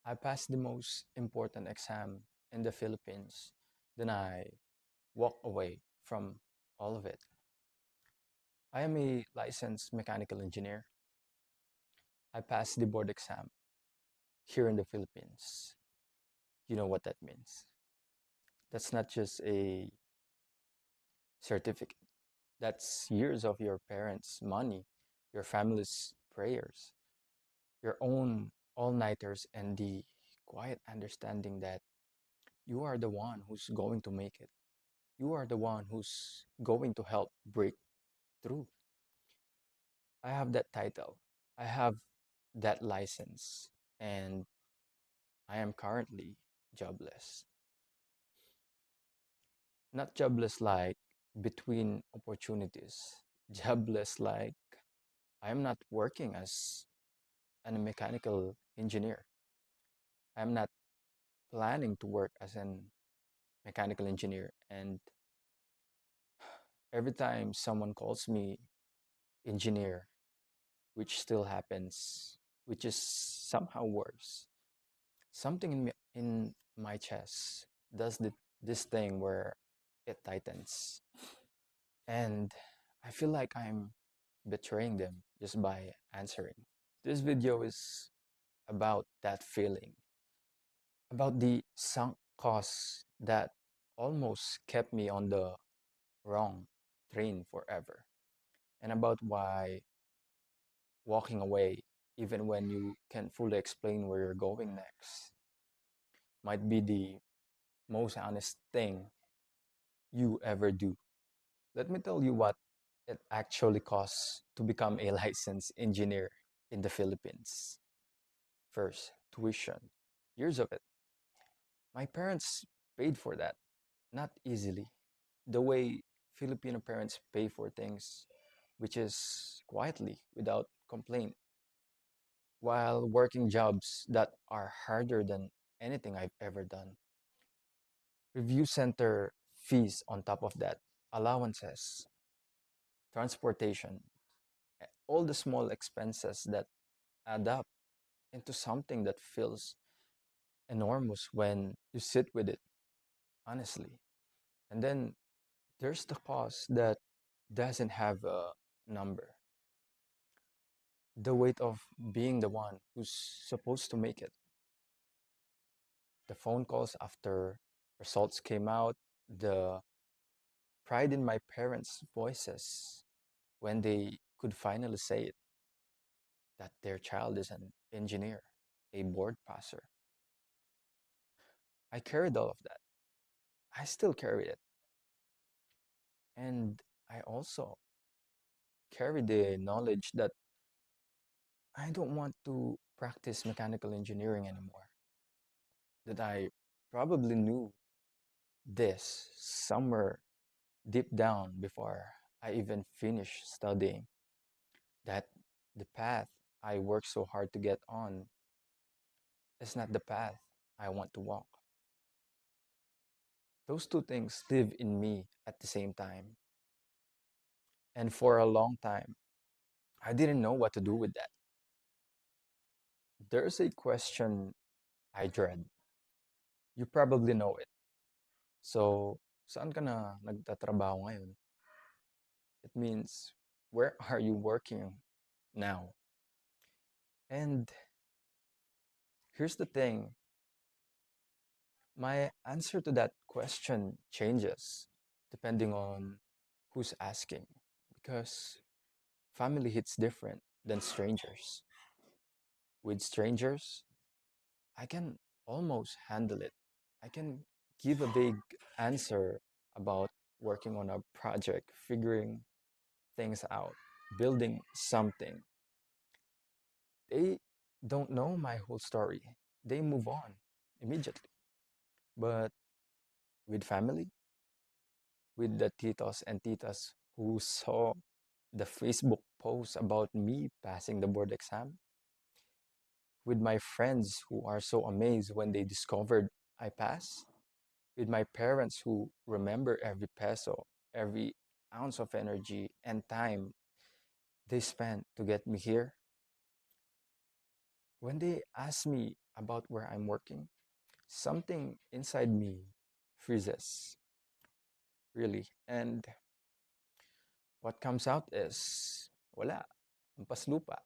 I passed the most important exam in the Philippines. Then I walked away from all of it. I am a licensed mechanical engineer. I passed the board exam here in the Philippines. You know what that means. That's not just a certificate. That's years of your parents' money, your family's prayers, your own all-nighters, and the quiet understanding that you are the one who's going to make it. You are the one who's going to help break through. I have that title. I have that license, and I am currently jobless. Not jobless like between opportunities, jobless like I am not working as a mechanical engineer. I'm not planning to work as an mechanical engineer. And every time someone calls me engineer, which still happens, which is somehow worse, something in my chest does this thing where it tightens. And I feel like I'm betraying them just by answering. This video is about that feeling, about the sunk costs that almost kept me on the wrong train forever, and about why walking away, even when you can't fully explain where you're going next, might be the most honest thing you ever do. Let me tell you what it actually costs to become a licensed engineer in the Philippines. First, tuition, years of it. My parents paid for that, not easily. The way Filipino parents pay for things, which is quietly, without complaint, while working jobs that are harder than anything I've ever done. Review center fees on top of that, allowances, transportation, all the small expenses that add up into something that feels enormous when you sit with it, honestly. And then there's the cost that doesn't have a number. The weight of being the one who's supposed to make it. The phone calls after results came out, the pride in my parents' voices when they could finally say it, that their child is an engineer, a board passer. I carried all of that. I still carry it. And I also carry the knowledge that I don't want to practice mechanical engineering anymore. That I probably knew this somewhere deep down before I even finished studying. That the path I worked so hard to get on is not the path I want to walk. Those two things live in me at the same time. And for a long time, I didn't know what to do with that. There's a question I dread. You probably know it. So, saan ka na nagtatrabaho ngayon? It means, where are you working now? And here's the thing, my answer to that question changes depending on who's asking, because family hits different than strangers. With strangers, I can almost handle it. I can give a big answer about working on a project, figuring things out, building something. They don't know my whole story. They move on immediately. But with family, with the titos and titas who saw the Facebook post about me passing the board exam, with my friends who are so amazed when they discovered I passed, with my parents who remember every peso, every ounce of energy and time they spent to get me here. When they ask me about where I'm working, something inside me freezes, really. And what comes out is, wala, ampas lupa.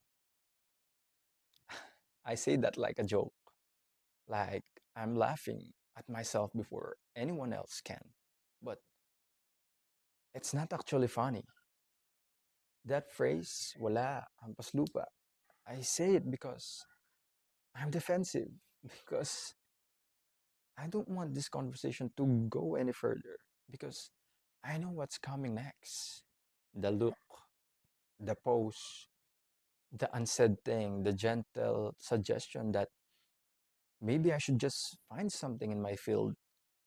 I say that like a joke, like I'm laughing at myself before anyone else can. But it's not actually funny. That phrase, wala, hampas lupa, I say it because I'm defensive, because I don't want this conversation to go any further, because I know what's coming next. The look, the pose, the unsaid thing, the gentle suggestion that maybe I should just find something in my field,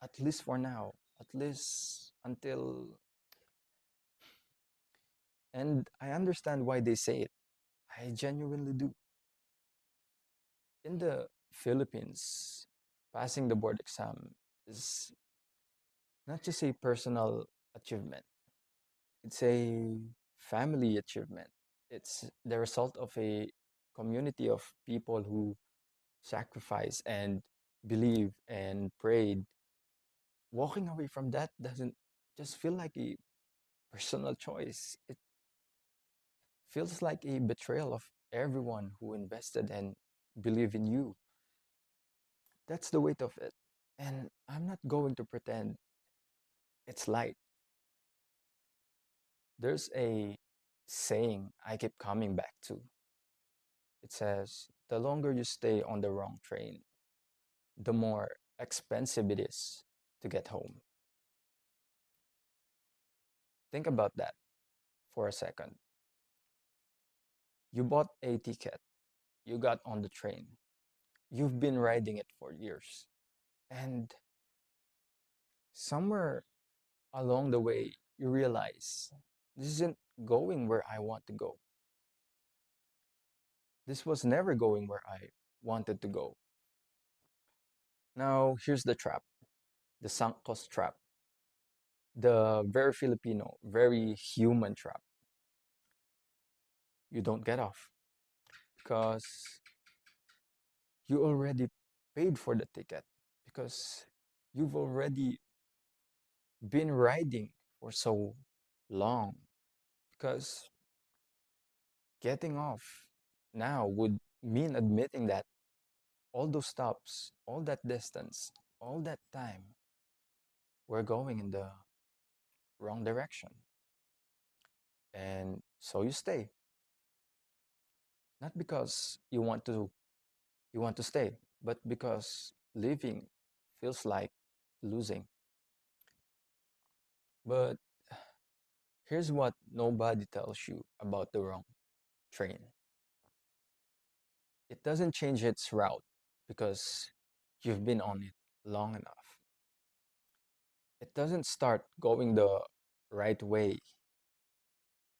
at least for now, at least until. And I understand why they say it. I genuinely do. In the Philippines, passing the board exam is not just a personal achievement, it's a family achievement. It's the result of a community of people who sacrificed and believed and prayed. Walking away from that doesn't just feel like a personal choice, it feels like a betrayal of everyone who invested and believed in you. That's the weight of it. And I'm not going to pretend it's light. There's a saying I keep coming back to. It says, the longer you stay on the wrong train, the more expensive it is to get home. Think about that for a second. You bought a ticket, you got on the train, you've been riding it for years, and somewhere along the way, you realize this isn't going where I want to go. This was never going where I wanted to go. Now, here's the trap, the sunk cost trap, the very Filipino, very human trap. You don't get off because you already paid for the ticket, because you've already been riding for so long, because getting off now would mean admitting that all those stops, all that distance, all that time, we're going in the wrong direction. And so you stay, not because you want to stay, but because leaving feels like losing. But here's what nobody tells you about the wrong train. It doesn't change its route because you've been on it long enough. It doesn't start going the right way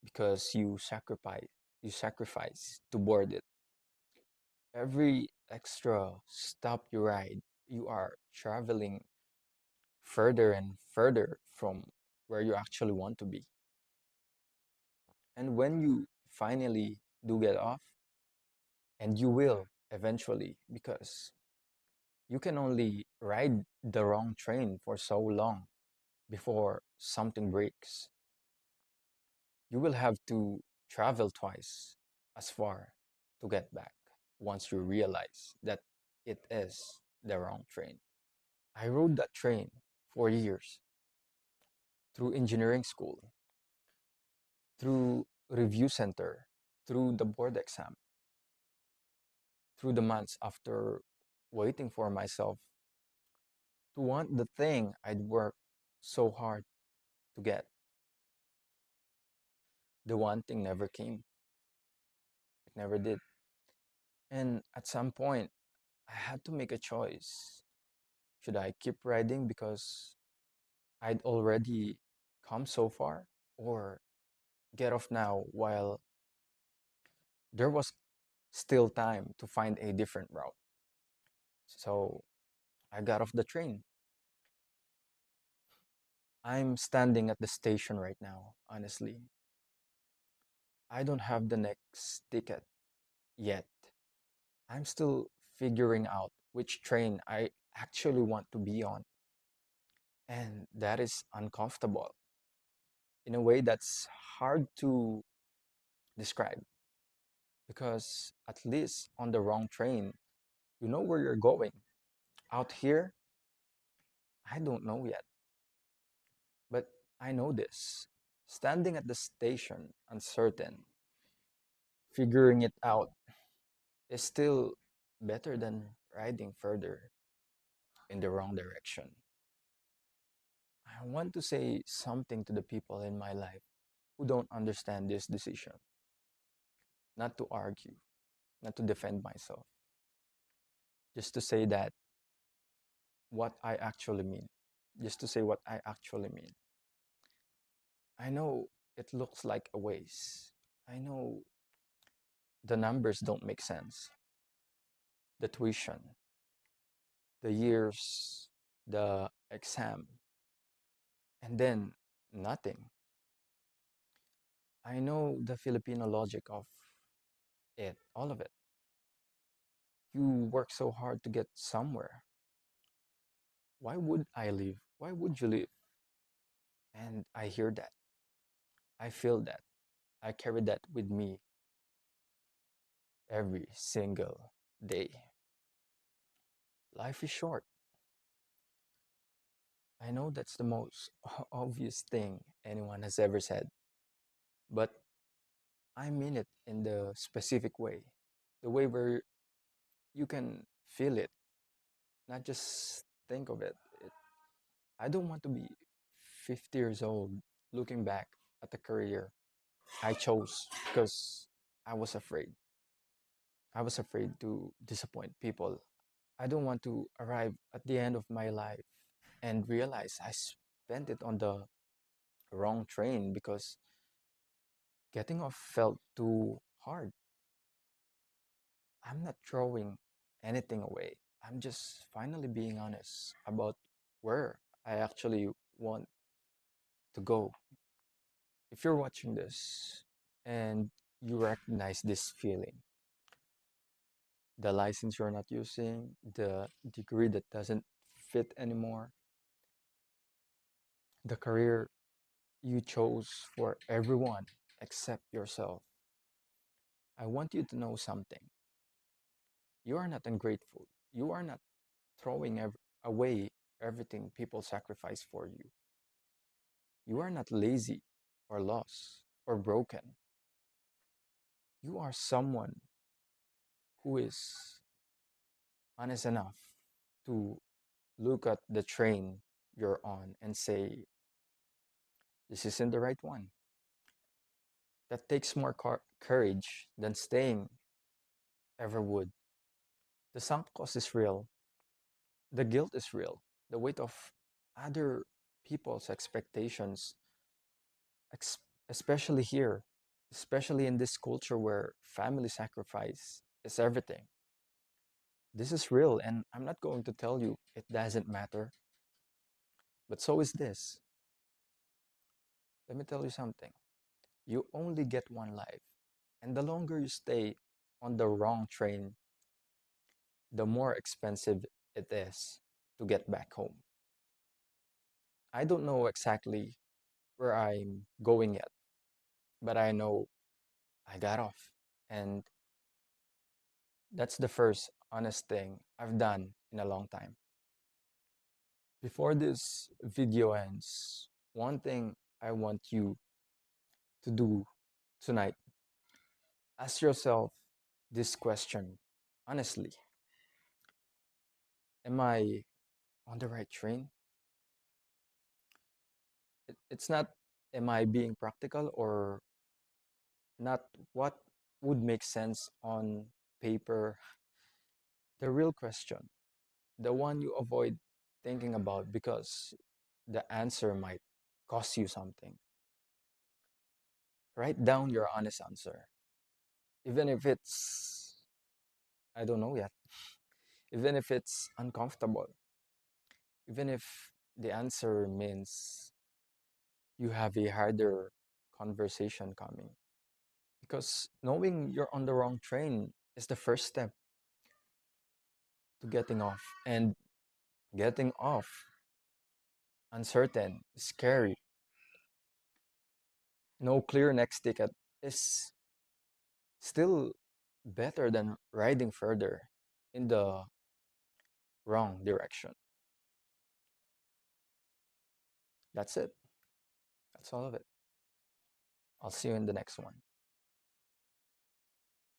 because you sacrifice to board it. Every extra stop you ride, you are traveling further and further from where you actually want to be. And when you finally do get off, and you will eventually, because you can only ride the wrong train for so long before something breaks. You will have to travel twice as far to get back once you realize that it is the wrong train. I rode that train for years, through engineering school, through review center, through the board exam, through the months after waiting for myself to want the thing I'd worked so hard to get. The one thing never came. It never did. And at some point, I had to make a choice. Should I keep riding because I'd already come so far, or get off now while there was still time to find a different route? So I got off the train. I'm standing at the station right now, honestly. I don't have the next ticket yet. I'm still figuring out which train I actually want to be on. And that is uncomfortable in a way that's hard to describe because at least on the wrong train, you know where you're going. Out here, I don't know yet, but I know this. Standing at the station, uncertain, figuring it out is still better than riding further in the wrong direction. I want to say something to the people in my life who don't understand this decision, not to argue, not to defend myself, just to say that what I actually mean, just to say what I actually mean. I know it looks like a waste. I know the numbers don't make sense. The tuition, the years, the exam, and then nothing. I know the Filipino logic of it, all of it. You work so hard to get somewhere. Why would I leave? Why would you leave? And I hear that. I feel that. I carry that with me every single day. Life is short. I know that's the most obvious thing anyone has ever said, but I mean it in the specific way, the way where you can feel it, not just think of it. I don't want to be 50 years old looking back at the career I chose because I was afraid. I was afraid to disappoint people. I don't want to arrive at the end of my life and realize I spent it on the wrong train because getting off felt too hard. I'm not throwing anything away. I'm just finally being honest about where I actually want to go. If you're watching this and you recognize this feeling, the license you're not using, the degree that doesn't fit anymore, the career you chose for everyone except yourself, I want you to know something. You are not ungrateful. You are not throwing away everything people sacrifice for you. You are not lazy or lost or broken. You are someone who is honest enough to look at the train you're on and say, this isn't the right one. That takes more courage than staying ever would. The sunk cost is real. The guilt is real. The weight of other people's expectations, ex- especially here, especially in this culture where family sacrifice is everything. This is real, and I'm not going to tell you it doesn't matter, but so is this. Let me tell you something. You only get one life, and the longer you stay on the wrong train, the more expensive it is to get back home. I don't know exactly where I'm going yet, but I know I got off. And that's the first honest thing I've done in a long time. Before this video ends, one thing I want you to do tonight, ask yourself this question honestly. Am I on the right train? It's not, am I being practical or not what would make sense on paper. The real question, the one you avoid thinking about because the answer might cost you something. Write down your honest answer, even if it's, I don't know yet, even if it's uncomfortable, even if the answer means you have a harder conversation coming. Because knowing you're on the wrong train is the first step. to getting off. And getting off uncertain, scary, no clear next ticket is still better than riding further in the wrong direction. That's it. That's all of it. I'll see you in the next one.